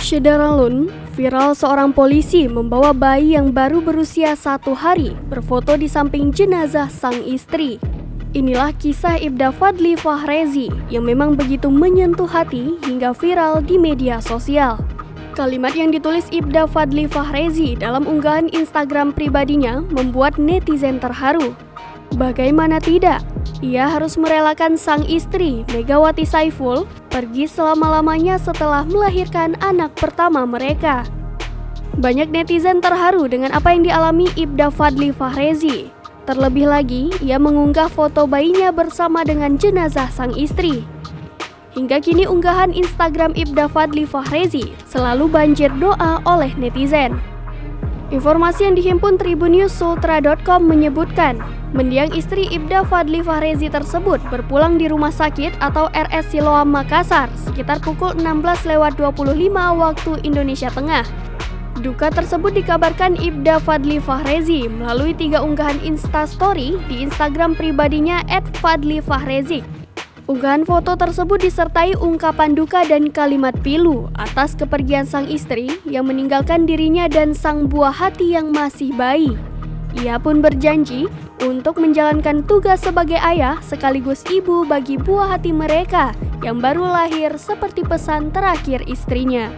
Syederalun, viral seorang polisi membawa bayi yang baru berusia 1 hari berfoto di samping jenazah sang istri. Inilah kisah Ibda Fadly Fahrezi yang memang begitu menyentuh hati hingga viral di media sosial. Kalimat yang ditulis Ibda Fadly Fahrezi dalam unggahan Instagram pribadinya membuat netizen terharu. Bagaimana tidak? Ia harus merelakan sang istri, Megawati Saiful, pergi selama-lamanya setelah melahirkan anak pertama mereka. Banyak netizen terharu dengan apa yang dialami Ibda Fadly Fahrezi. Terlebih lagi, ia mengunggah foto bayinya bersama dengan jenazah sang istri. Hingga kini unggahan Instagram Ibda Fadly Fahrezi selalu banjir doa oleh netizen. Informasi yang dihimpun tribunnews.sultra.com menyebutkan, mendiang istri Ibda Fadly Fahrezi tersebut berpulang di rumah sakit atau RS Siloam Makassar sekitar pukul 16.25 waktu Indonesia Tengah. Duka tersebut dikabarkan Ibda Fadly Fahrezi melalui 3 unggahan Instastory di Instagram pribadinya @fadlyfahrezi. Unggahan foto tersebut disertai ungkapan duka dan kalimat pilu atas kepergian sang istri yang meninggalkan dirinya dan sang buah hati yang masih bayi. Ia pun berjanji untuk menjalankan tugas sebagai ayah sekaligus ibu bagi buah hati mereka yang baru lahir seperti pesan terakhir istrinya.